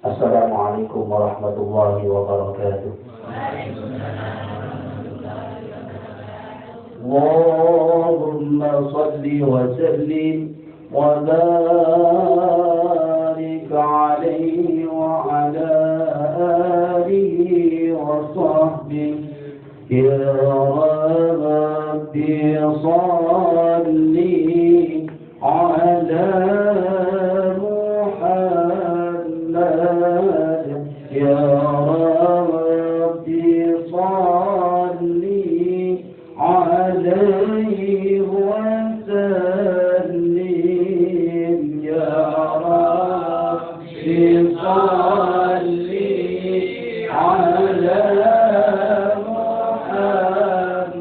Assalamualaikum warahmatullahi wabarakatuh. Allahumma salli wa sallim wa barik alaihi wa ala alihi wa sahbihi ya Rabbi salli ala Ya Rabbi salli alaihi wa sallim Ya Rabbi salli ala Muhammad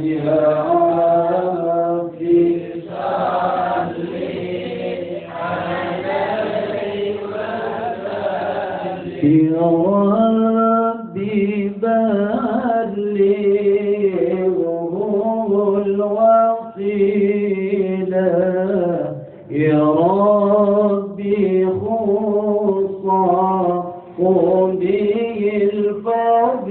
Ya Rabbi salli alaihi Ya Rabbi ballighu al-wasila Ya Rabbi khussahu bil-fadila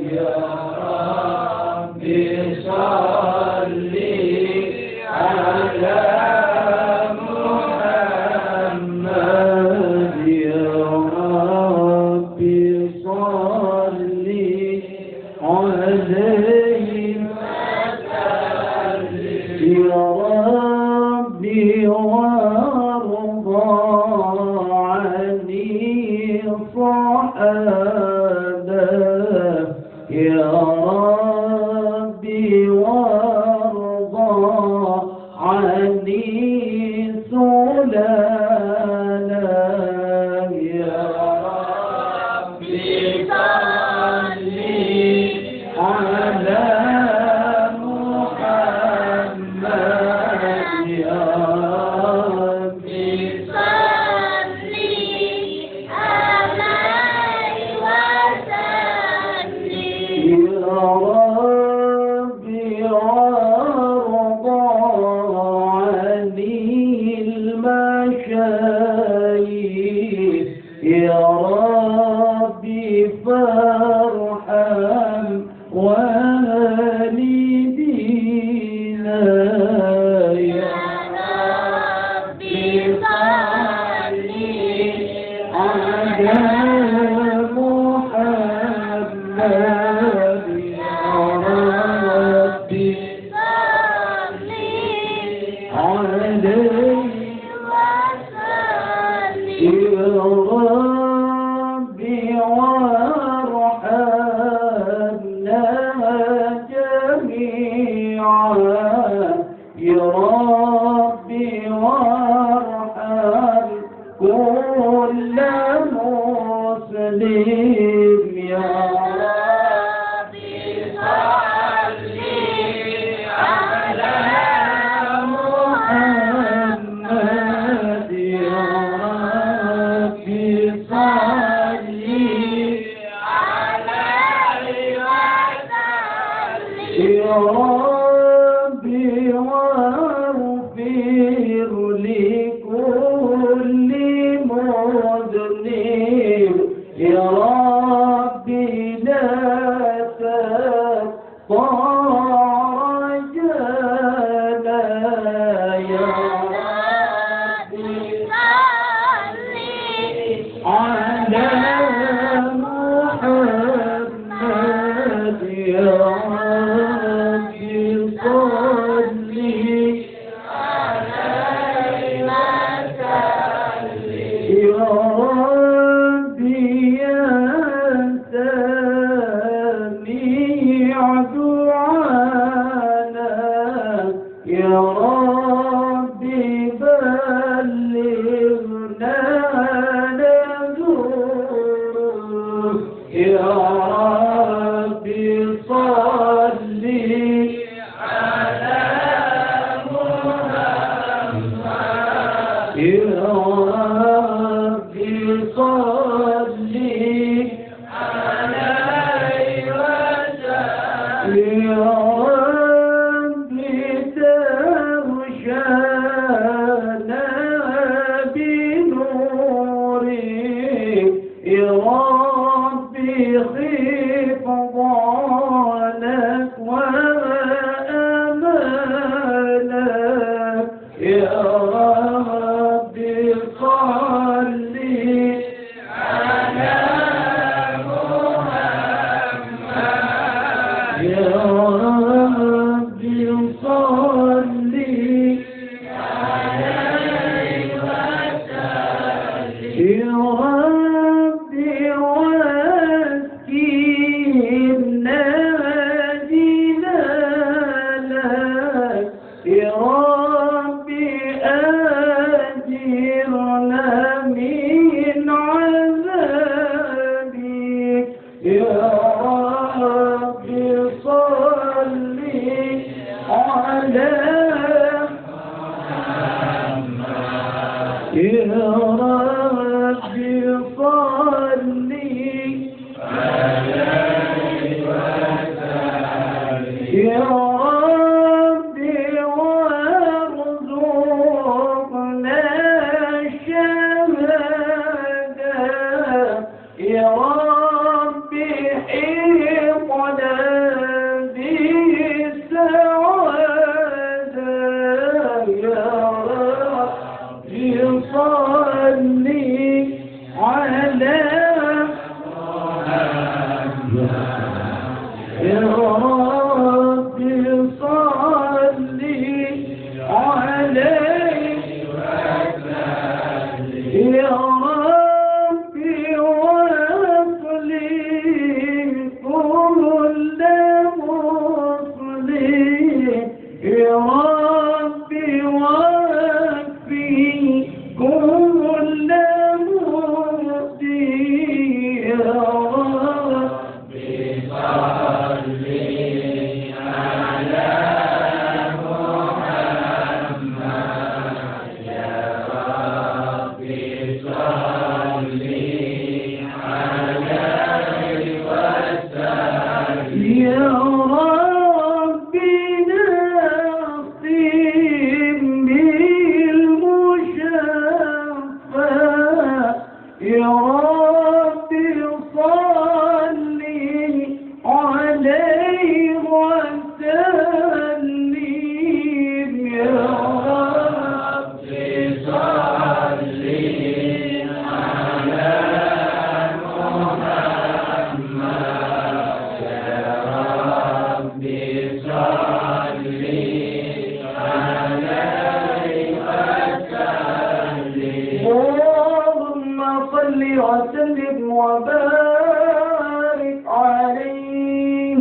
Ya Rabbi salli ala Ya Rabbi warda anni sulala Ya Rabbi salli ala Muhammad Ya Rabbi salli alaihi wa sallim Ya Rabbi warda anni al-mashayikh Ya Rabbi farham walidina Ya Rabbi salli ala Muhammad Ya Rabbi salli alaihi wa sallim Ya Rabbi warhamna jami'an Ya Rabbi warham kulla muslim Ya Rabbi salli ala Muhammad Ya Rabbi salli alaihi wa sallim Ya Rabbi waghfir li kulli mudhnib Ya Rabbi la تطرجنا يا ربي صلي على محمد يا ربي صلي عليه وسلم يا ربي يا سميع دعانا يا ربي بلغنا نذور يا ربي صلي على محمد يا ربي صلي عليه وسلم يا ربي ترشانا يا ربي صل على محمد يا ربي صل عليه وسلم يا ربي وكلنا جلالك يا ربي أجرنا من عذابك يا ربي صل على محمد يا ربي صل عليه وسلم يا ربي وارزقنا الشهادة يا ربي حفظنا بالسعادة يا ربي صل على يا ربي صل عليه يا ربي وأصلح كل مسلم يا ربي وأكفي كل مبدي يا ربي صل على محمد يا ربي صل عليه وسلم يا ربي نصيب بالمشفى يا ربي صل عليه وسلم يا ربي صل على محمد يا ربي صل عليه وسلم اللهم صل وسلم وبارك عليه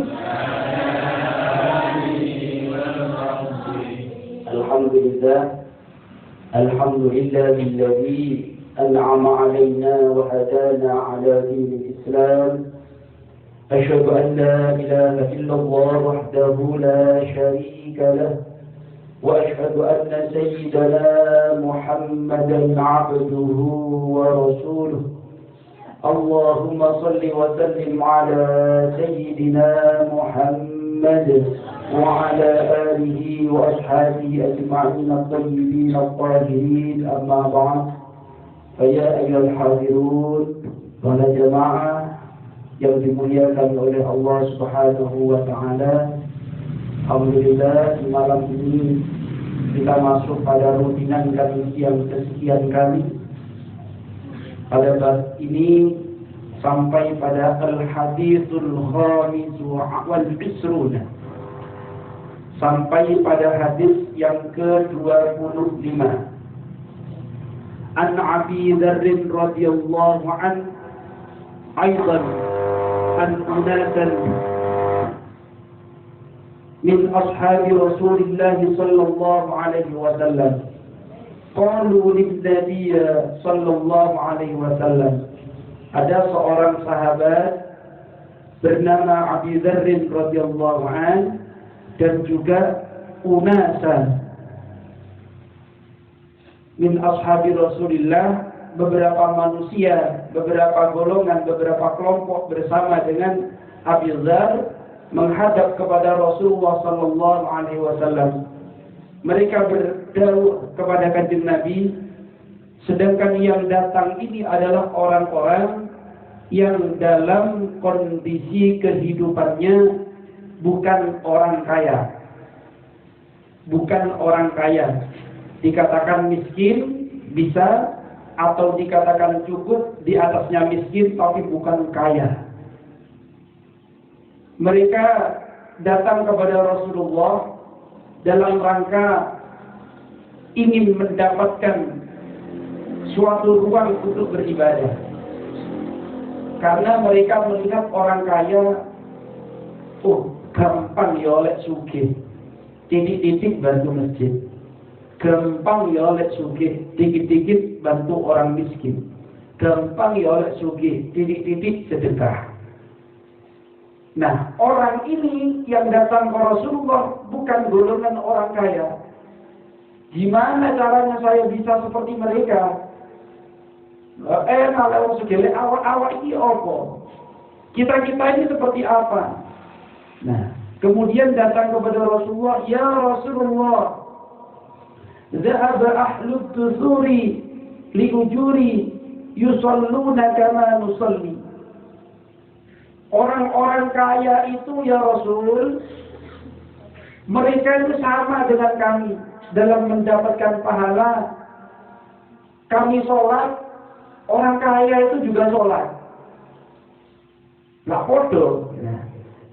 الحمد لله الذي أنعم علينا وهدانا على دين الإسلام أشهد أن لا إله إلا الله وحده لا شريك له وأشهد أن سيدنا محمدا عبده ورسوله اللهم صل وسلم على سيدنا محمد وعلى آله وأصحابه أجمعين الطيبين الطاهرين أما بعد فيا أيها الحاضرون para jemaah yang dimuliakan oleh Allah Subhanahu wa taala. Alhamdulillah di malam ini kita masuk pada rutinan kami yang kesekian kali. Pada bab ini sampai pada al-hadithul khamis wal isruna. Sampai pada hadis yang ke-25. An Abi Dzar radhiyallahu an aidan an unasan min ashabi Rasulillah sallallahu alaihi wasallam qalu lin-nabiy sallallahu alaihi wasallam. Ada seorang sahabat bernama Abi Dzar radhiyallahu an dan juga unasan min ashabi Rasulillah, beberapa manusia, beberapa golongan, beberapa kelompok bersama dengan Abi Dzar menghadap kepada Rasulullah sallallahu alaihi wasallam. Mereka berdauh kepada Kanjeng Nabi, sedangkan yang datang ini adalah orang-orang yang dalam kondisi kehidupannya bukan orang kaya. Bukan orang kaya. Dikatakan miskin bisa, atau dikatakan cukup di atasnya miskin tapi bukan kaya. Mereka datang kepada Rasulullah dalam rangka ingin mendapatkan suatu ruang untuk beribadah. Karena mereka melihat orang kaya, gampang ya oleh sugih, titik-titik bantu masjid. Gampang ya oleh sugih, dikit-dikit bantu orang miskin. Gampang ya oleh sugih, titik-titik sedekah. Nah, orang ini yang datang ke Rasulullah bukan golongan orang kaya. Gimana caranya saya bisa seperti mereka? Kalau segala awak-awak ini apa? Kita-kita ini seperti apa? Nah, kemudian datang kepada Rasulullah, ya Rasulullah, ذهب أهل الدثور لأجور يصلون كما نصلي. Orang-orang kaya itu ya Rasul, mereka itu sama dengan kami dalam mendapatkan pahala. Kami sholat, orang kaya itu juga sholat. Nggak bodoh. Nah.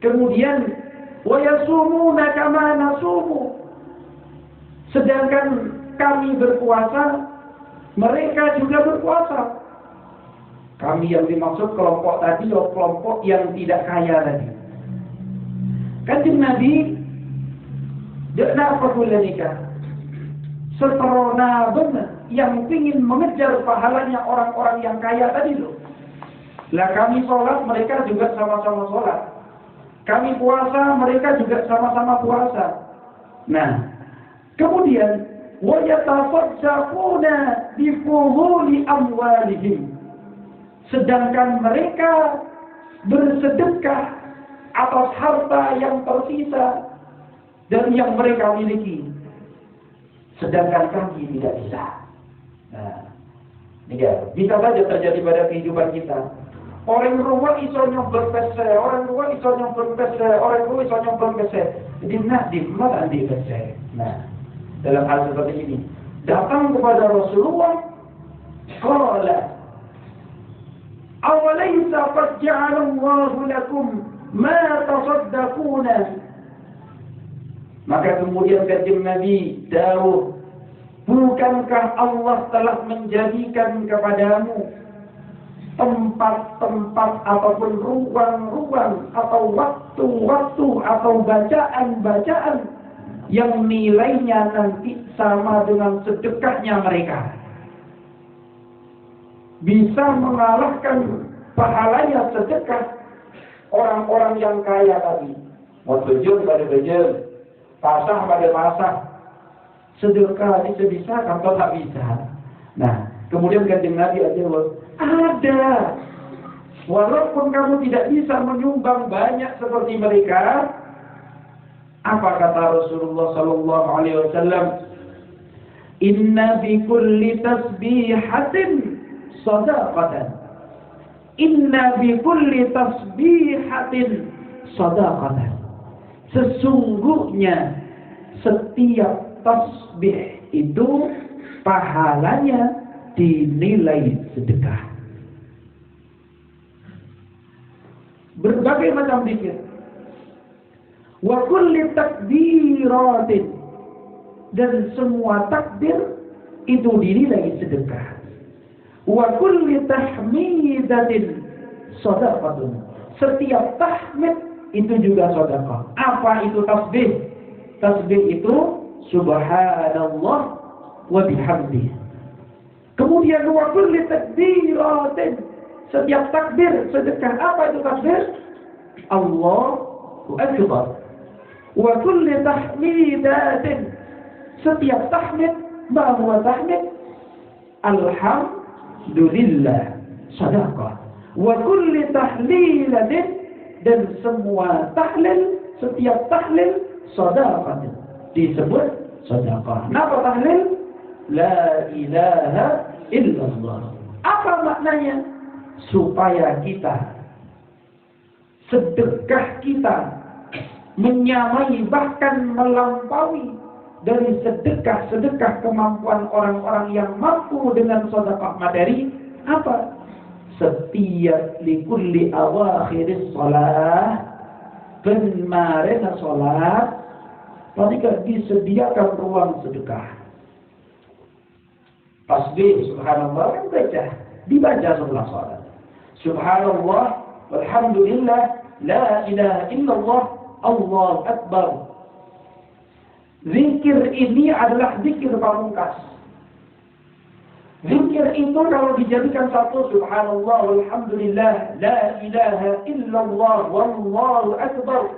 Kemudian wa yasumuna kama nasumu. Sedangkan kami berpuasa, mereka juga berpuasa. Kami yang dimaksud kelompok tadi, kelompok yang tidak kaya tadi. Kanjeng Nabi, kenapa boleh nikah? Seterona benar, yang ingin mengejar pahalanya orang-orang yang kaya tadi loh. Lah kami sholat, mereka juga sama-sama sholat. Kami puasa, mereka juga sama-sama puasa. Nah, kemudian wa yatasaddaquna bi fuhuli amwalihim. Sedangkan mereka bersedekah atas harta yang tersisa dan yang mereka miliki. Sedangkan kami tidak bisa. Nah, ini bisa saja terjadi pada kehidupan kita. Orang rumah iso nyombong pese, orang rumah iso nyombong pese, orang rumah iso nyombong pese. Jadi nak di mana di pese. Nah, dalam hal seperti ini datang kepada Rasulullah, qala awalaysa qad ja'ala Allahu lakum ma tasaddaquna. Maka kemudian kanjeng Nabi dawuh, bukankah Allah telah menjadikan kepadamu tempat-tempat ataupun ruang-ruang atau waktu-waktu atau bacaan-bacaan yang nilainya nanti sama dengan sedekahnya mereka, bisa mengalahkan pahalanya sedekah orang-orang yang kaya tadi. Mau bejel pada bejel, pasah pada pasah, sedekah ini sebisa kalau tak bisa. Nah, kemudian kanjeng Nabi ada. Walaupun kamu tidak bisa menyumbang banyak seperti mereka, apa kata Rasulullah sallallahu alaihi wasallam? Inna bi kulli tasbihatin shadaqatan. Inna bi kulli tasbihatin shadaqatan. Sesungguhnya setiap tasbih itu pahalanya dinilai sedekah. Berbagai macam zikir. Wa kulli takbiratin, dan semua takbir itu dinilai sedekah. Wa kulli tahmidatin shadaqatun, setiap tahmid itu juga sedekah. Apa itu tasbih? Tasbih itu subhanallah wa bihamdihi. Kemudian wa kulli takbiratin, setiap takbir sedekah. Apa itu takbir? Allahu akbar. Wa kulli tahmidatin, setiap tahmid. Bahwa tahmid alhamdulillah sedekah. Wa kulli tahlilatin, dan semua tahlil, setiap tahlil sedekah, disebut sedekah. Kenapa tahlil? La ilaha illallah. Apa maknanya? Supaya kita, sedekah kita menyamai bahkan melampaui dari sedekah-sedekah kemampuan orang-orang yang mampu dengan sedekah materi apa? Setiap likulli awakhiris shalah, kemarin salat ketika disediakan ruang sedekah. Tasbih subhanallah kan dibaca setelah salat. Subhanallah walhamdulillah la ilaha illallah Allahu akbar. Zikir ini adalah zikir pamungkas. Zikir itu kalau dijadikan satu, subhanallah walhamdulillah la ilaha illallah wallahu akbar,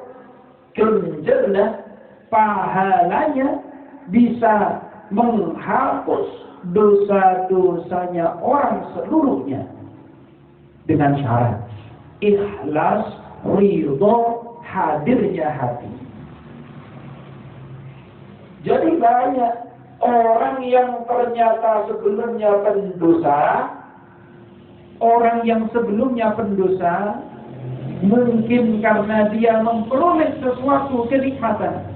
kemudian pahalanya bisa menghapus dosa-dosanya orang seluruhnya dengan syarat ikhlas, ridho, hadirnya hati. Jadi banyak orang yang ternyata sebelumnya pendosa, orang yang sebelumnya pendosa, mungkin karena dia memperoleh sesuatu kenikmatan.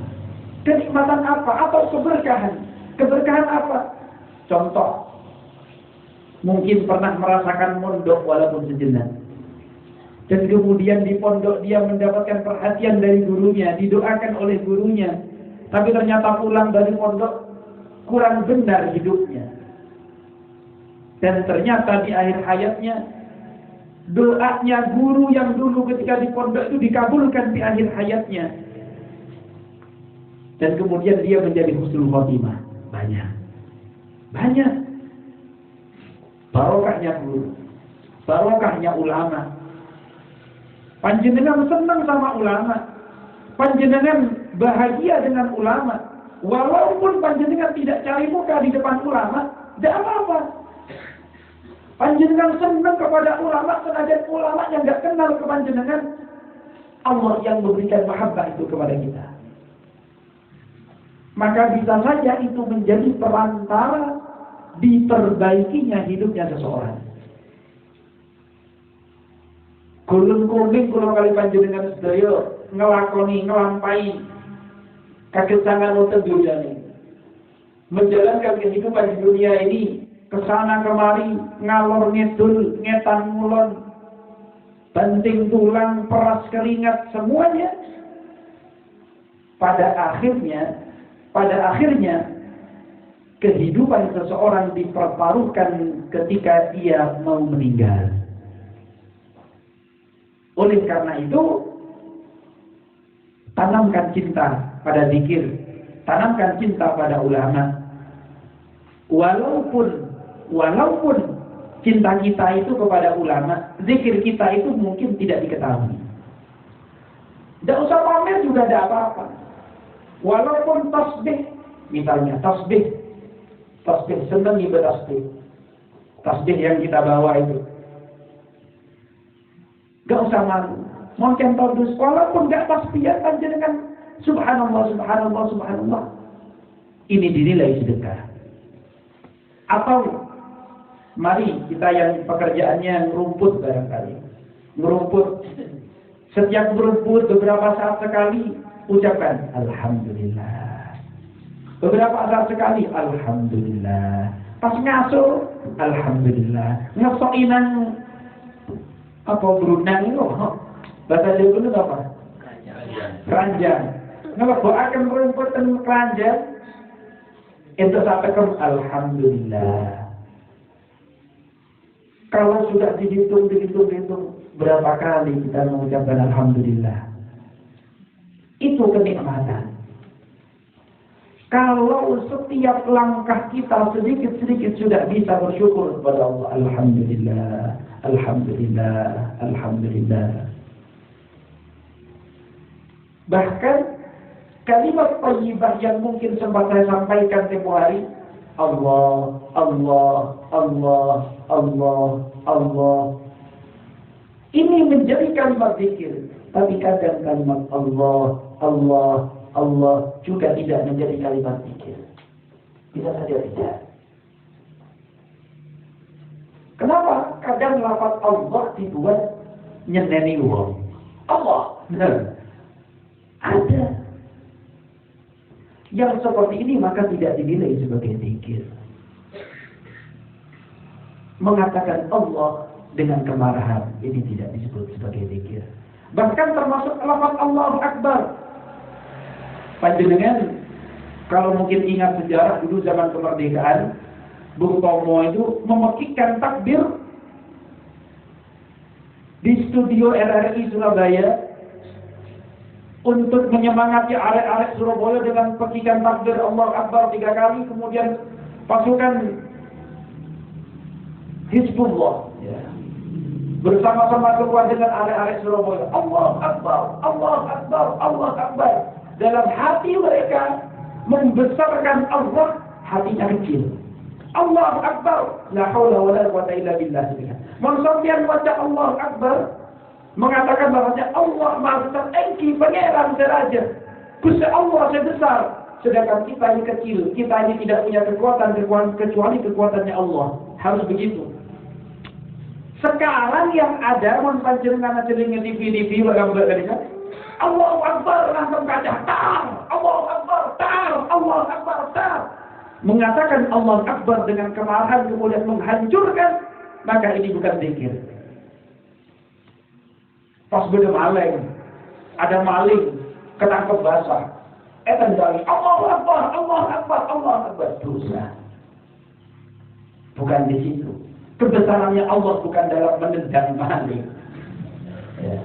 Kenikmatan apa? Atau keberkahan. Keberkahan apa? Contoh, mungkin pernah merasakan mondok walaupun sejenak. Dan kemudian di pondok dia mendapatkan perhatian dari gurunya, didoakan oleh gurunya. Tapi ternyata pulang dari pondok kurang benar hidupnya. Dan ternyata di akhir hayatnya doanya guru yang dulu ketika di pondok itu dikabulkan di akhir hayatnya. Dan kemudian dia menjadi husnul khotimah. Banyak. Barokahnya guru, barokahnya ulama. Panjenengan senang sama ulama, panjenengan bahagia dengan ulama. Walaupun panjenengan tidak cari muka di depan ulama, tidak apa-apa. Panjenengan senang kepada ulama, senajan ulama yang tidak kenal ke panjenengan, Allah yang memberikan mahabbah itu kepada kita. Maka bisa saja itu menjadi perantara diperbaikinya hidupnya seseorang. Gulung-guling kalau kali panjenengan sedaya ngelakoni, ngelampai kagesangan wonten dunyane. Menjalankan kehidupan di dunia ini kesana kemari, ngalor ngidul, ngetan ngulon, banting tulang, peras keringat, semuanya pada akhirnya kehidupan seseorang dipertaruhkan ketika dia mau meninggal. Oleh karena itu, tanamkan cinta pada zikir, tanamkan cinta pada ulama. Walaupun cinta kita itu kepada ulama, zikir kita itu mungkin tidak diketahui. Tidak usah pamer juga tidak apa-apa. Walaupun tasbih, misalnya tasbih senang ibadah tasbih yang kita bawa itu. Gak usah malu. Mau contoh dus, walaupun gak tasbih panjenengan subhanallah, subhanallah, subhanallah. Ini dinilai sedekah. Atau mari kita yang pekerjaannya ngerumput barangkali. Ngerumput. Setiap ngerumput beberapa saat sekali ucapkan alhamdulillah. Beberapa saat sekali alhamdulillah. Pas ngasuh alhamdulillah. Ngesoinan apa berundang itu? Bahasa Jawa itu apa? Keranjang. Ngelebakan rumput dan keranjang. Itu sampaikan alhamdulillah. Kalau sudah dihitung berapa kali kita mengucapkan alhamdulillah. Itu kenikmatan. Kalau setiap langkah kita sedikit-sedikit sudah bisa bersyukur kepada Allah. Alhamdulillah. Alhamdulillah, alhamdulillah. Bahkan kalimat thayyibah yang mungkin sempat saya sampaikan tempoh hari, Allah, Allah, Allah, Allah, Allah. Ini menjadi kalimat zikir, tapi kadang kalimat Allah, Allah, Allah juga tidak menjadi kalimat zikir. Bisa saja tidak. Kenapa? Kadang lafaz Allah dibuat nyeneni wong. Allah. Benar. Ada Yang seperti ini maka tidak dinilai sebagai zikir. Mengatakan Allah dengan kemarahan, ini tidak disebut sebagai zikir. Bahkan termasuk lafaz Allahu Akbar. Panjenengan kalau mungkin ingat sejarah dulu zaman kemerdekaan, Bung Tomo itu memekikkan takbir di studio RRI Surabaya untuk menyemangati arek-arek Surabaya dengan pekikan takbir Allahu Akbar 3 kali, kemudian pasukan Hizbullah ya, bersama-sama keluar dengan arek-arek Surabaya, Allahu Akbar, Allahu Akbar, Allahu Akbar. Dalam hati mereka membesarkan Allah, hatinya kecil. Allahu Akbar, la haula wala quwwata illa billah. Sampeyan baca Allahu Akbar mengatakan bahwasanya Allah Maha Besar, engki pangeran seraja. Gusti Allah sebesar, sedangkan kita ini kecil, kita ini tidak punya kekuatan kecuali kekuatannya Allah. Harus begitu. Sekarang yang ada panjenengan jenenge TV gambar kan. Allahu Akbar langsung baca tar, Allahu Akbar tar, Allahu Akbar tar. Mengatakan Allahu Akbar dengan kemarahan kemudian menghancurkan, maka ini bukan zikir. Pas beda maling, ada maling ketangkep basah, tendang Allahu Akbar, Allahu Akbar, Allahu Akbar, dosa. Bukan di situ. Kebesarannya Allah bukan dalam menendang maling. Ya.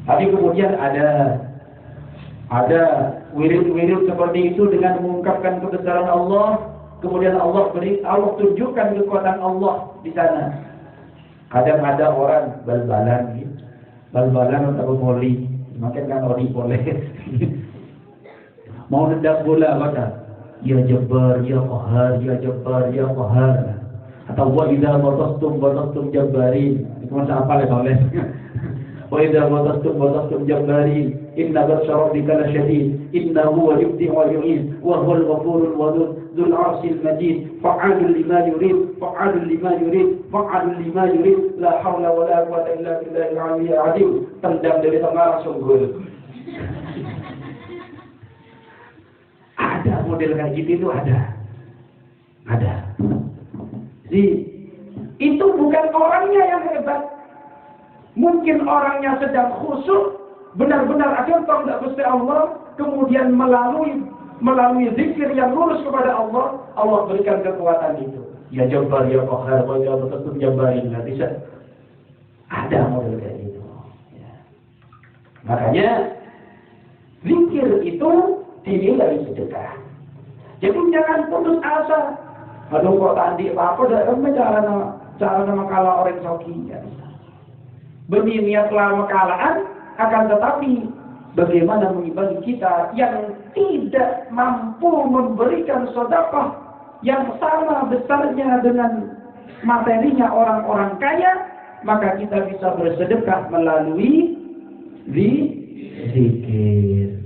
Tapi kemudian ada wirid-wirid seperti itu dengan mengungkapkan kebesaran Allah, kemudian Allah tunjukkan kekuatan Allah di sana. Kadang ada orang bal-balan atau voli, makin kan ori boleh. Mau nendang bola maka ya Jabbar, ya Qahar, ya Jabbar, ya Qahar. Atau wa idza batastum jabbarin. Itu masa apa oleh. Wa idza batastum jabbarin. Inna batsha rabbika lasyadid. Innahu huwa yubdi wa yu'id wa huwal ghafurul wadud dzul 'arsyil majid. Fa'alul lima yurid, fa'alul lima yurid, fa'alul lima yurid. La haula wala quwwata illa billahil 'aliyyil 'azim. Tendang dari tengah langsung gol. Ada model kayak gitu itu ada. Jadi itu bukan orangnya yang hebat. Mungkin orangnya sedang khusyuk, benar-benar akan tidak Gusti Allah, kemudian melalui zikir yang lurus kepada Allah, Allah berikan kekuatan itu. Ya Jabbar, ya Qahar, ya betul Jabbarin, nggak bisa. Ada model kayak gitu. Ya. Makanya zikir itu dinilai sedekah. Jadi jangan putus asa. Aduh kok tadi apa cara nama kalah orang soki ya. Berniatlah mekalaan, akan tetapi bagaimana mengimbangi kita yang tidak mampu memberikan sedekah yang sama besarnya dengan materinya orang-orang kaya, maka kita bisa bersedekah melalui zikir.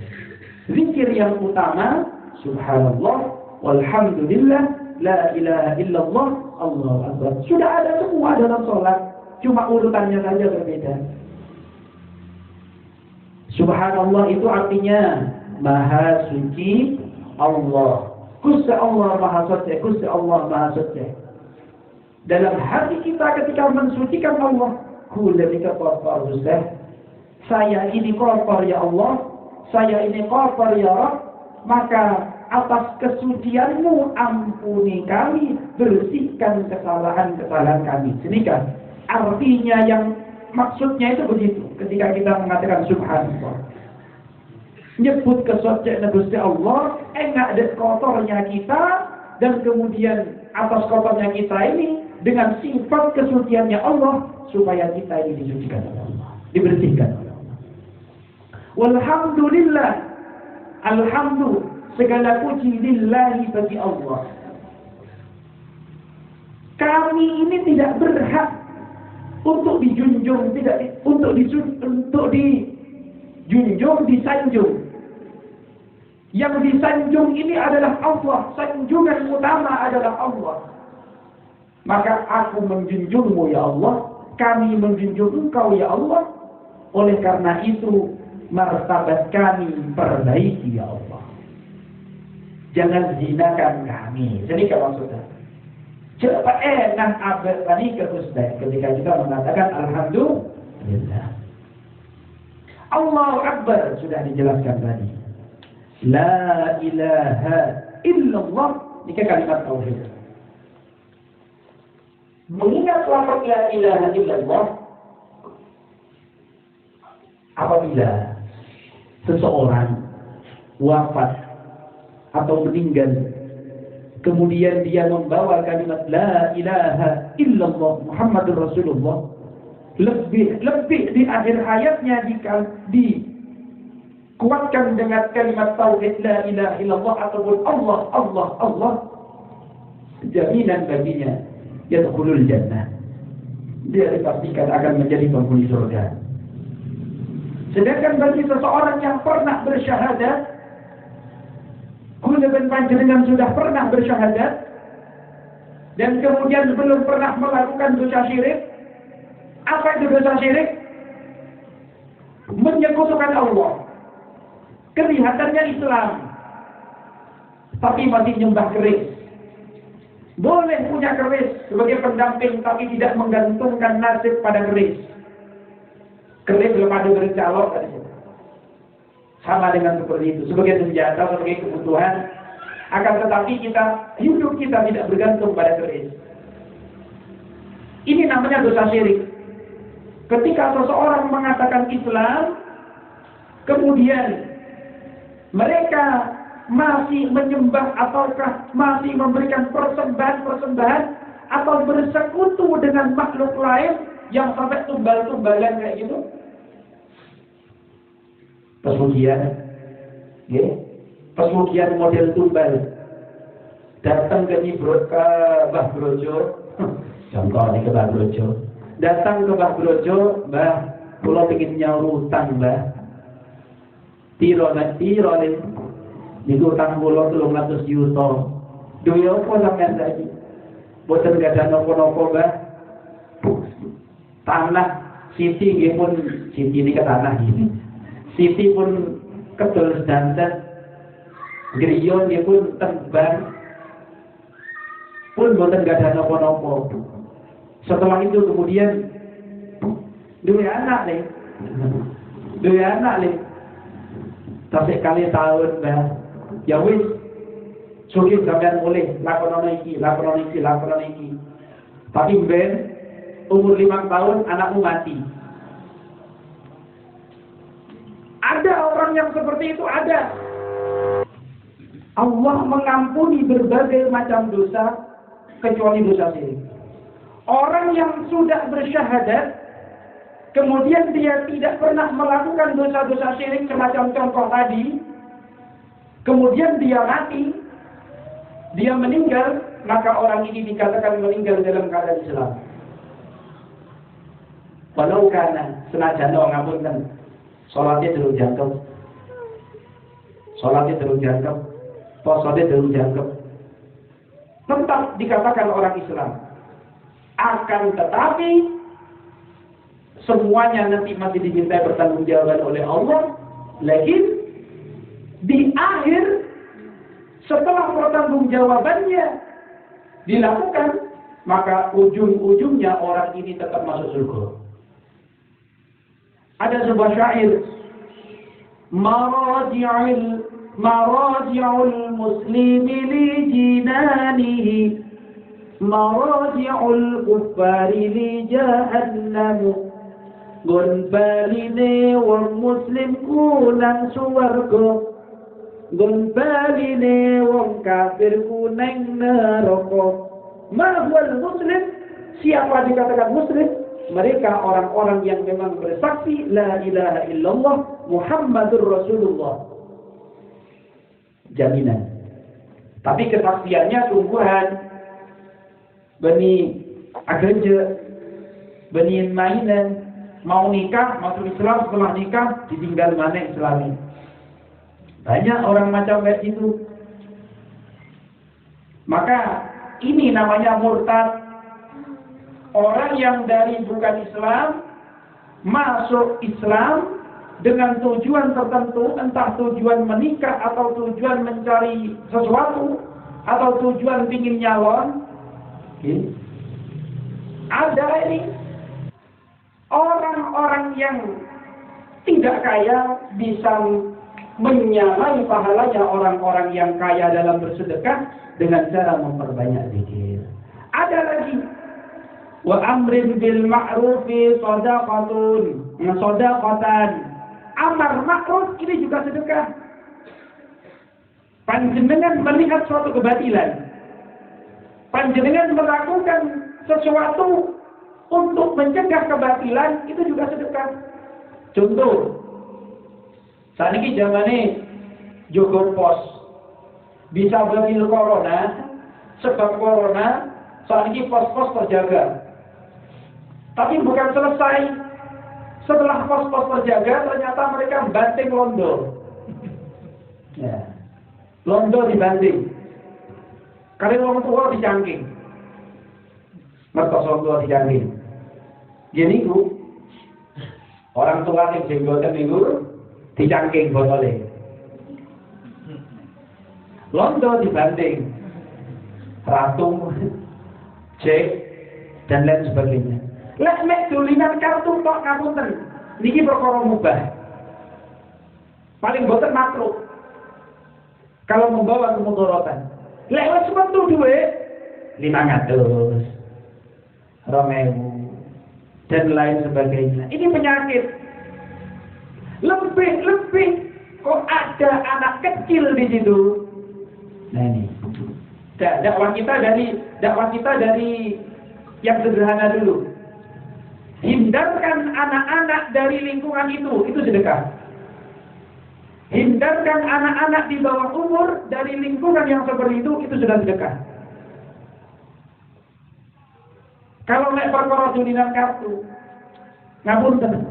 Zikir yang utama, subhanallah, walhamdulillah, la ilaha illallah, Allahu Akbar. Sudah ada semua dalam sholat, cuma urutannya saja berbeda. Subhanallah itu artinya Maha Suci Allah. Gusti Allah Maha Suci, Gusti Allah Maha Suci. Dalam hati kita ketika mensucikan Allah, kullika qafar Ustaz. Saya ini kotor ya Allah, saya ini kotor ya Rabb, maka atas kesucianmu ampuni kami, bersihkan kesalahan-kesalahan kami. Senikah artinya yang maksudnya itu begitu. Ketika kita mengatakan subhanallah, nyebut kesucian Gusti Allah, enggak ada kotornya kita, dan kemudian atas kotornya kita ini dengan sifat kesuciannya Allah, supaya kita ini disucikan oleh Allah, dibersihkan oleh Allah. Walhamdulillah, alhamdulillah, segala puji lillahi bagi Allah. Kami ini tidak berhak untuk dijunjung, untuk dijunjung, disanjung. Yang disanjung ini adalah Allah, sanjungan utama adalah Allah. Maka aku menjunjungmu ya Allah, kami menjunjung engkau ya Allah. Oleh karena itu, martabat kami perbaiki ya Allah. Jangan zinakan kami. Jadi kalau sudah coba enak abad tadi ketusbah ketika kita mengatakan alhamdulillah. Allahu Akbar sudah dijelaskan tadi. La ilaha illallah. Ini kalimat tauhid. Mengingat lafaz la ilaha illallah apabila seseorang wafat atau meninggal kemudian dia membawa kalimat la ilaha illallah Muhammadur Rasulullah lebih di akhir hayatnya dikuatkan dengan kalimat tauhid la ilaha illallah ataupun Allah jaminan baginya yadkhulul jannah, dia dipastikan akan menjadi penghuni surga. Sedangkan bagi seseorang yang pernah bersyahadat, kula dan panjenengan sudah pernah bersyahadat dan kemudian belum pernah melakukan dosa syirik. Apa itu dosa syirik? Menyekutukan Allah. Kelihatannya Islam, tapi masih nyembah keris. Boleh punya keris sebagai pendamping, tapi tidak menggantungkan nasib pada keris. Keris belum ada bercalok tadi. Sama dengan seperti itu, sebagai senjata, sebagai kebutuhan. Akan tetapi hidup kita tidak bergantung pada keris. Ini namanya dosa syirik. Ketika seseorang mengatakan Islam, kemudian mereka masih menyembah ataukah masih memberikan persembahan atau bersekutu dengan makhluk lain yang sampai tumbal-tumbalan kayak gitu. Pesugihan model tumbal. Datang ke Mbah Brojo, contoh ini ke Mbah Brojo. Datang ke Mbah Brojo, Mbah, kula pengen nyaur utang, Mbah. Tiro nih. Niku utang kula 300 juta. Duwe apa sampeyan saiki? Boten gadah napa-napa, Mbah. Tanah Siti nggih pun Siti ini ke tanah ini. Siti pun kedol sedanten. Griya nggih pun tembang. Pun boten gadah napa-napa. Setelah itu kemudian duwe anak nih. Tasik kali tahun, Mbah. Ya wis, sugih sampean mulih lakonono iki. Tapi ben umur 5 tahun anakmu mati. Ada orang yang seperti itu, ada. Allah mengampuni berbagai macam dosa kecuali dosa syirik. Orang yang sudah bersyahadat kemudian dia tidak pernah melakukan dosa-dosa syirik semacam contoh tadi, kemudian dia mati, dia meninggal, maka orang ini dikatakan meninggal dalam keadaan Islam. Walau karena senajan ngapunten, salatnya terus jangkep, posone terus jangkep, tetap dikatakan orang Islam. Akan tetapi semuanya nanti masih diminta pertanggungjawaban oleh Allah. Lagi di akhir setelah pertanggungjawabannya dilakukan, maka ujung-ujungnya orang ini tetap masuk surga. Ada sebuah syair, maraji'ul muslimi li jinanihi, maraji'ul kuffari li jahannamu. Gon baline wong muslim kunang suwarga, gon baline wong kafir kunang neraka. Mahwal muslim, siapa dikatakan muslim? Mereka orang-orang yang memang bersaksi la ilaha illallah Muhammadur Rasulullah. Jaminan. Tapi kesaksiannya sungguhan. Bani ageje, bani mainan. Mau nikah, masuk Islam, setelah nikah ditinggal mana Islami. Banyak orang macam kayak itu. Maka ini namanya murtad. Orang yang dari bukan Islam masuk Islam dengan tujuan tertentu, entah tujuan menikah atau tujuan mencari sesuatu atau tujuan ingin nyalon, ada ini orang-orang yang tidak kaya bisa menyamai pahalanya orang-orang yang kaya dalam bersedekah dengan cara memperbanyak zikir. Ada lagi wa amrin bil ma'rufi shadaqatan. Amar ma'ruf ini juga sedekah. Panjenengan melihat suatu kebatilan, panjenengan melakukan sesuatu untuk mencegah kebatilan, itu juga sedekah. Contoh, saat ini zamannya jogo pos bisa beril corona, sebab corona saat ini pos-pos terjaga. Tapi bukan selesai, setelah pos-pos terjaga ternyata mereka banting londo. Ya. Londo dibanting. Kalian orang tua dicangking. Mertos orang tua dicangking. Gini ku, orang tua yang jenggotan itu dicangking botolnya. Londo dibanting. Ratu, cek, dan lain sebagainya. Lek mek dulinan kartu tok ngapunten. Niki perkara mubah. Paling boten makruh. Kalau membawa kemudorotan. Lek wis metu duit 500, 2.000 dan lain sebagainya. Ini penyakit. Lebih kok ada anak kecil di situ. Nah ini. Dakwah kita dari yang sederhana dulu. Hindarkan anak-anak dari lingkungan itu sedekah. Hindarkan anak-anak di bawah umur dari lingkungan yang seperti itu sudah sedekah. Kalau nek perkara dulinan kartu, ngapunten.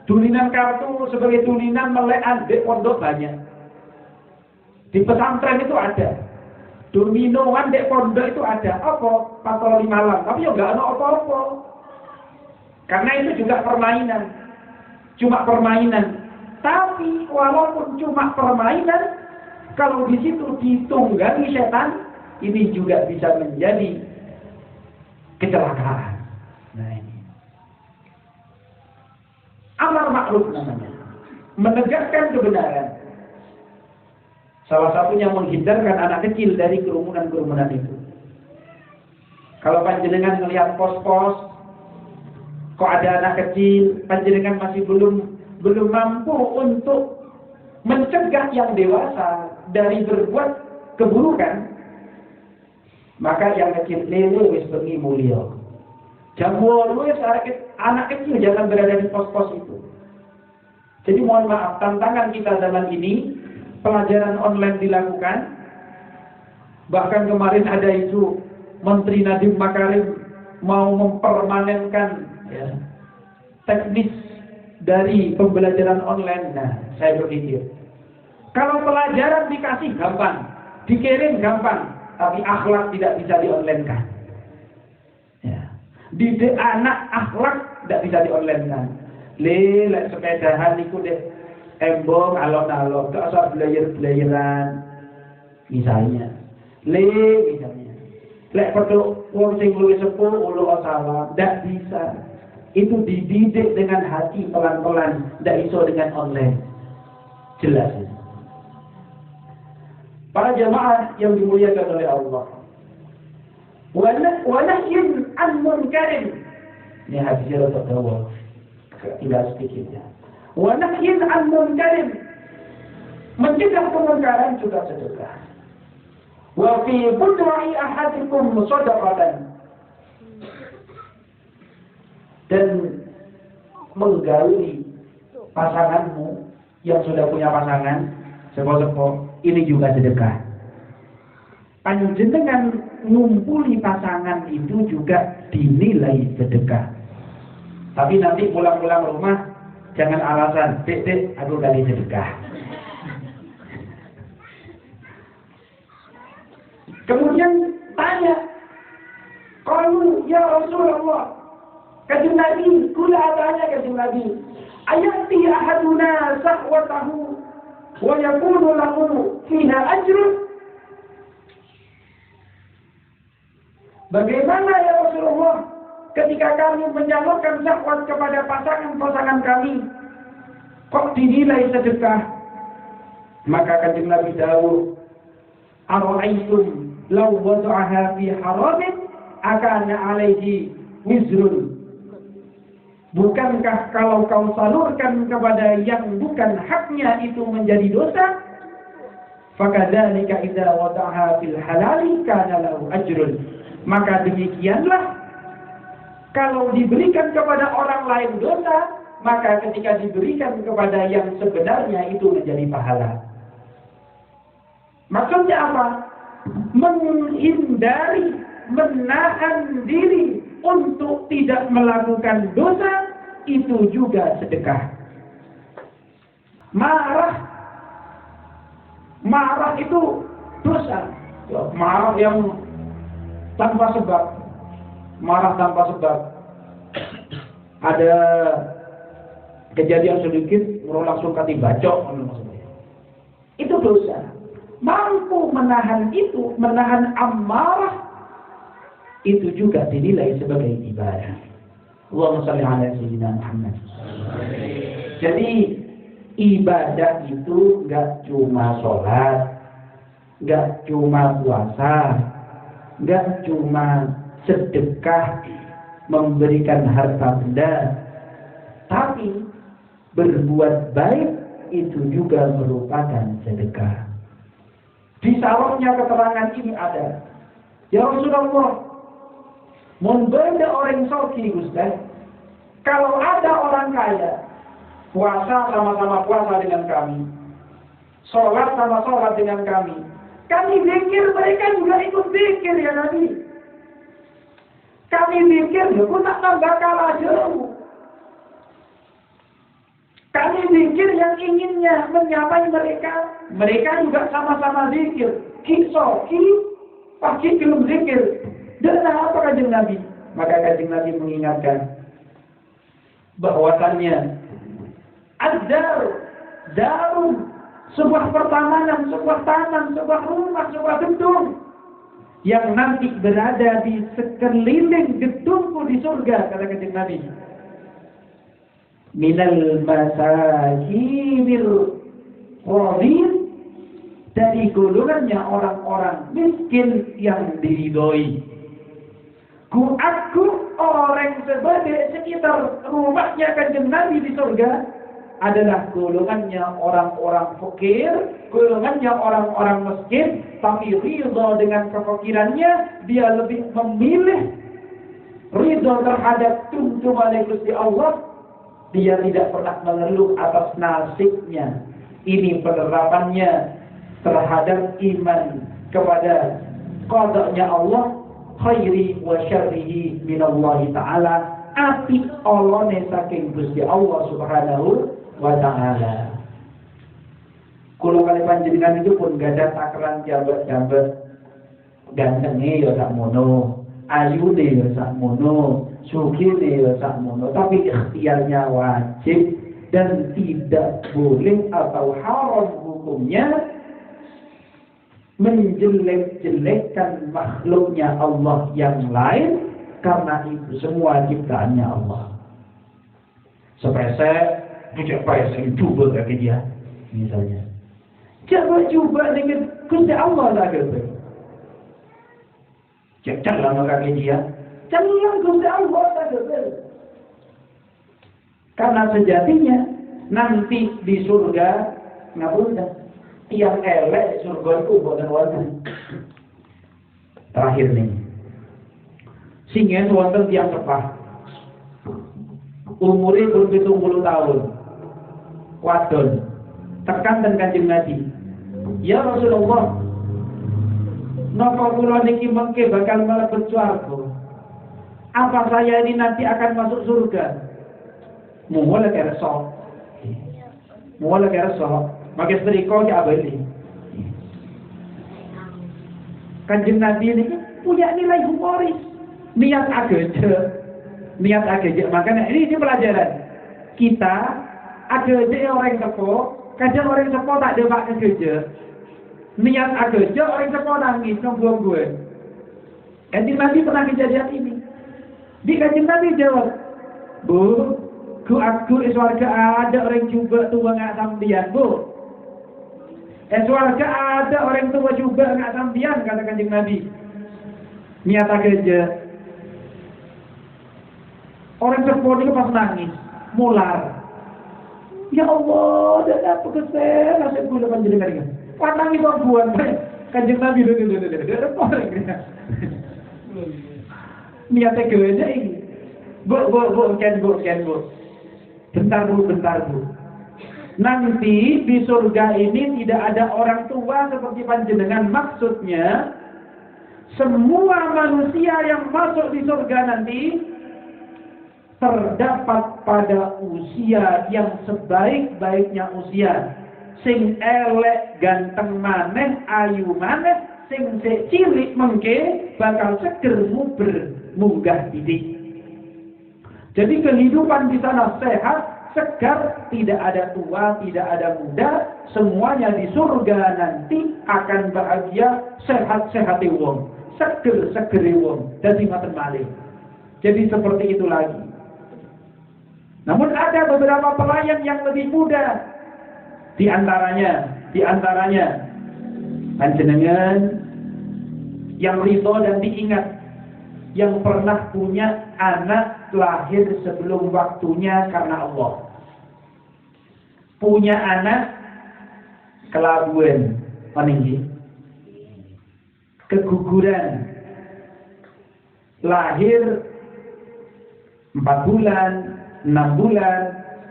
Dulinan kartu sebagai dulinan melek andek pondok banyak. Di pesantren itu ada. Dominoan dek pondok itu ada. Apa? Patroli malam. Tapi ya enggak ada apa-apa. Karena itu juga permainan. Cuma permainan. Tapi walaupun cuma permainan, kalau di situ ditunggangi setan, ini juga bisa menjadi kecelakaan. Nah ini. Amar ma'ruf namanya. Menegakkan kebenaran. Salah satunya menghindarkan anak kecil dari kerumunan-kerumunan itu. Kalau panjenengan melihat pos-pos, kok ada anak kecil, panjenengan masih belum mampu untuk mencegah yang dewasa dari berbuat keburukan, maka yang kecil lele wis bengi mulia. Jambu wis anak kecil jangan berada di pos-pos itu. Jadi mohon maaf, tantangan kita zaman ini, pelajaran online dilakukan. Bahkan kemarin ada isu Menteri Nadiem Makarim mau mempermanenkan teknis dari pembelajaran online. Nah, saya berpikir, kalau pelajaran dikasih gampang, dikirim gampang, tapi akhlak tidak bisa di-online-kan. Ya. Didik anak akhlak tidak bisa di-online-kan. Lek sepedahan iku dek embong alon-alon, gak usah belajar-belajaran. Misalnya, misalnya. Lek pedok wong sing luwih sepuh ulo salam, ndak bisa. Itu dididik dengan hati pelan-pelan, ndak iso dengan online. Jelas. Para jamaah yang dimuliakan oleh Allah. Wa nahyin an munkarin. Ini hadisnya rada dawa. Tidak sedikitnya. Wa nahyin an munkarin. Mencegah kemungkaran juga sedekah. Wa fi bud'i ahadikum shadaqatan. Dan menggauli pasanganmu yang sudah punya pasangan, sepo-sepo, ini juga sedekah. Panjenengan ngumpuli pasangan itu juga dinilai sedekah. Tapi nanti pulang-pulang rumah jangan alasan, dek, aku kali sedekah. Kemudian tanya, kalau ya Rasulullah, Kanjeng Nabi, kula tanya Kanjeng Nabi, ayati ahaduna sahwatahu wa yakunu lahu fiha ajrun. Bagaimana ya Rasulullah ketika kami menyalurkan syahwat kepada pasangan-pasangan kami, kok dinilai sedekah? Maka kanjeng Nabi dawuh, ara'aitum law wada'aha fi haramin akana alaihi wizrun. Bukankah kalau kau salurkan kepada yang bukan haknya itu menjadi dosa? Fakadzalika idza wada'aha fil halali kana lahu ajrun. Maka demikianlah kalau diberikan kepada orang lain dosa, maka ketika diberikan kepada yang sebenarnya itu menjadi pahala. Maksudnya apa? Menghindari, menahan diri untuk tidak melakukan dosa, itu juga sedekah. Marah itu dosa. Marah yang tanpa sebab, marah tanpa sebab. Ada kejadian sedikit, langsung kati bacok, itu dosa. Mampu menahan itu, menahan amarah, itu juga dinilai sebagai ibadah. Allahumma shalli ala sayyidina Muhammad. Jadi ibadah itu enggak cuma sholat, enggak cuma puasa, enggak cuma sedekah, memberikan harta benda, tapi berbuat baik itu juga merupakan sedekah. Di salonnya keterangan ini ada. Ya Rasulullah, membeda orang soki Ustaz. Kalau ada orang kaya, puasa sama-sama puasa dengan kami, sholat sama sholat dengan kami, kami pikir mereka juga ikut pikir ya Nabi. Kami pikir, aku tak tambah kalah jauh. Kami pikir yang inginnya menyamai mereka juga sama-sama zikir. Ki, pasti belum zikir. Dan apa kanjeng Nabi? Maka kanjeng Nabi mengingatkan bahwasannya darun, sebuah pertamanan, sebuah taman, sebuah rumah, sebuah gedung yang nanti berada di sekeliling gedungku di surga, kata kanjeng Nabi. Minal masakinil qadin, dari golongannya orang-orang miskin yang diridhoi. Aku orang sebagai sekitar rumahnya kanjeng Nabi di surga adalah golongannya orang-orang fakir, golongannya orang-orang miskin, tapi ridha dengan kefakirannya, dia lebih memilih ridha terhadap tuntunan Gusti Allah. Dia tidak pernah mengeluh atas nasibnya. Ini penerapannya terhadap iman kepada qadanya Allah, khairi wa syarrihi minallahi ta'ala, api Allah saking Gusti Allah subhanahu wa ta'ala. Kalau kali panjenengan itu pun gak ada takaran jambat-jambat, gantengnya ya sak mono, ayune ya sak mono, sugih ya sak mono, tapi ikhtiarnya wajib dan tidak boleh atau haram hukumnya menjelek-jelekkan makhluknya Allah yang lain, karena itu semua ciptaannya Allah. Sepesek, tidak pesek coba kaki dia, misalnya. Coba dengan Gusti Allah lah gitu. Cek lama kaki dia, jangan Gusti Allah lah gitu. Karena sejatinya nanti di surga ngabunda. Tiang elek surga itu buatan wonten. Terakhir nih, singen wonten tiang sepah, umurnya belum 70 tahun, wadon, tekan dan kanjeng Nabi. Ya Rasulullah, napa kula niki mengke bakal mlebet swarga? Apa saya ini nanti akan masuk surga? Mulai kerso, Maka setrika ya abadi. Kanjeng Nabi ini punya nilai humoris, niat agak. Makanya ini pelajaran. Kita aja orang sepo, kadang orang sepo tak ada pak kerja. Niat aja orang sepo nangis nunggu gue. Kanjeng Nabi pernah kejadian ini. Di Kanjeng Nabi jawab, Bu, aku swarga ada orang juga tua nggak sambian, Bu. Swarga ada orang tua juga nggak sambian, kata Kanjeng Nabi. Niat aja. Orang sepo itu pas nangis, mular. Ya Allah, dan apa kesel, nasib gue depan jadi kan. Nangis perempuan, Kanjeng Nabi niatnya gue aja ini. Bu. Bentar bu. Nanti di surga ini tidak ada orang tua seperti panjenengan. Maksudnya, semua manusia yang masuk di surga nanti terdapat pada usia yang sebaik-baiknya usia. Sing elek ganteng maneh, ayu maneh, sing cilik mengke bakal seger munggah didik. Jadi kehidupan di sana sehat, segar, tidak ada tua, tidak ada muda, semuanya di surga nanti akan bahagia, sehat-sehat wong, seger wong, dadi ngoten malih. Jadi seperti itu lagi. Namun ada beberapa pelayan yang lebih muda. Di antaranya panjenengan yang ridho dan diingat, yang pernah punya anak lahir sebelum waktunya karena Allah. Punya anak kelabuan, meninggi, keguguran, lahir 4 bulan, 6 bulan,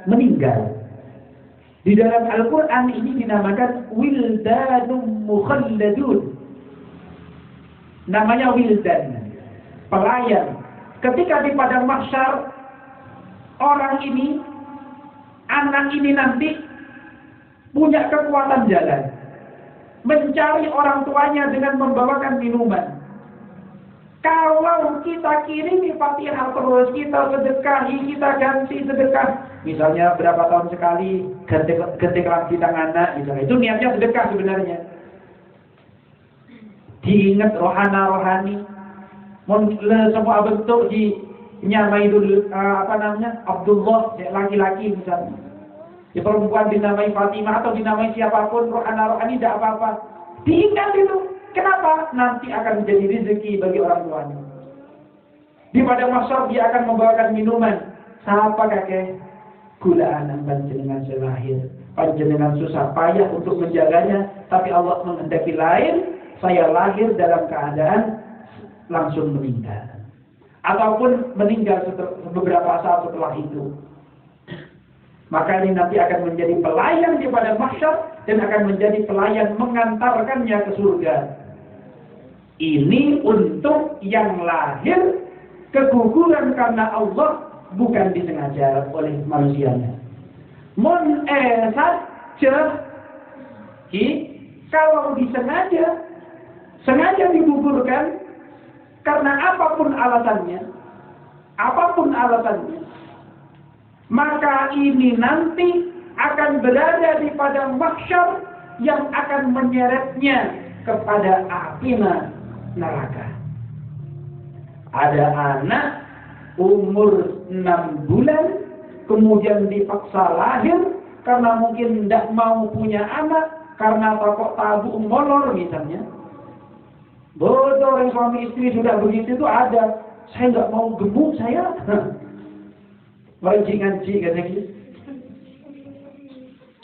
meninggal. Di dalam Al-Quran ini dinamakan wildanum mukhalladun. Namanya wildan, pelayan. Ketika di padang mahsyar, orang ini, anak ini nanti punya kekuatan jalan, mencari orang tuanya dengan membawakan minuman. Kalau kita kirimi Fatihah terus, kita sedekahi, kita ganti sedekah, misalnya berapa tahun sekali ganti kelanjutan anak, misalnya itu niatnya sedekah sebenarnya. Diingat rohani, semua bentuk dinyamai dulu Abdullah, laki-laki misalnya. Ya perempuan dinamai Fatimah atau dinamai siapapun, rohani tidak apa-apa. Diingat itu. Kenapa? Nanti akan menjadi rezeki bagi orang tuanya. Di padang mahsyar dia akan membawakan minuman. Siapa kakek? Gula anak panjenengan selahir. Panjenengan susah payah untuk menjaganya, tapi Allah menghendaki lain. Saya lahir dalam keadaan langsung meninggal. Ataupun meninggal beberapa saat setelah itu. Maka ini nanti akan menjadi pelayan di padang mahsyar dan akan menjadi pelayan mengantarkannya ke surga. Ini untuk yang lahir keguguran karena Allah, bukan disengaja oleh manusianya. Saja, kalau sengaja digugurkan karena apapun alasannya, maka ini nanti akan berada di padang mahsyar yang akan menyeretnya kepada api neraka. Ada anak umur 6 bulan kemudian dipaksa lahir karena mungkin tidak mau punya anak, karena takut tabu molor misalnya. Bodoh, orang suami istri sudah begitu itu ada. Saya nggak mau gemuk saya. Ngaji katanya.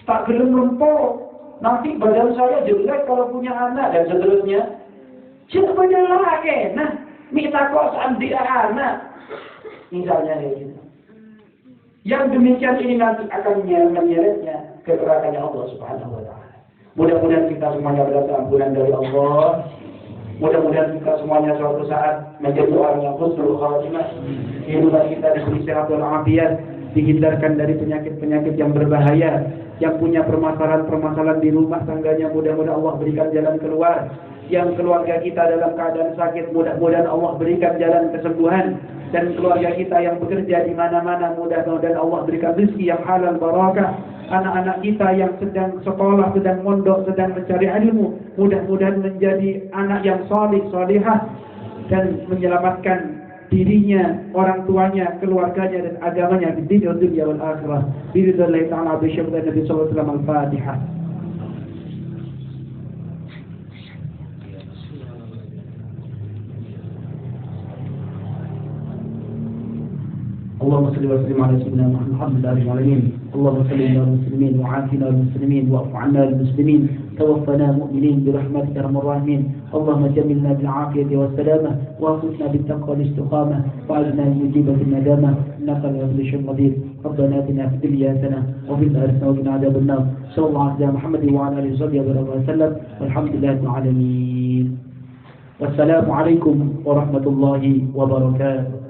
Tak gelem lempok. Nanti badan saya jelek kalau punya anak dan seterusnya. Siapa lagi? Nah, minta kok sandi anak. Misalnya gitu. Yang demikian ini nanti akan menyeretnya ke nerakanya Allah Subhanahu wa taala. Mudah-mudahan kita semuanya mendapat ampunan dari Allah. Mudah-mudahan kita semuanya suatu saat menjadi orang yang husnul khatimah. Kehidupan kita diberi sehat dan afiat, dihindarkan dari penyakit-penyakit yang berbahaya, Yang punya permasalahan-permasalahan di rumah tangganya, mudah-mudahan Allah berikan jalan keluar. Yang keluarga kita dalam keadaan sakit, mudah-mudahan Allah berikan jalan kesembuhan. Dan keluarga kita yang bekerja di mana-mana, mudah-mudahan Allah berikan rezeki yang halal barakah. Anak-anak kita yang sedang sekolah, sedang mondok, sedang mencari ilmu, mudah-mudahan menjadi anak yang salih, salihah, dan menyelamatkan dirinya, orang tuanya, keluarganya dan agamanya di dunia wal akhirah. Biridzallahi ta'ala bi syabda Nabi sallallahu alaihi wasallam. Al-Fatihah. اللهم صل وسلم على سيدنا محمد العالمين. اللهم صل على المسلمين وعافنا المسلمين واعف عنا المسلمين توفنا مؤمنين برحمتك يا ارحم الراحمين. اللهم جملنا بالعافيه والسلامه وافقنا بالتقوى والاستقامه واجعلنا مجيبة الندامه انك على كل شيء قدير. ربنا اتنا في الدنيا حسنه وفي الاخره وقنا عذاب النار. صلى الله على محمد وعلى اله وصحبه وسلم والحمد لله رب العالمين. والسلام عليكم ورحمه الله وبركاته.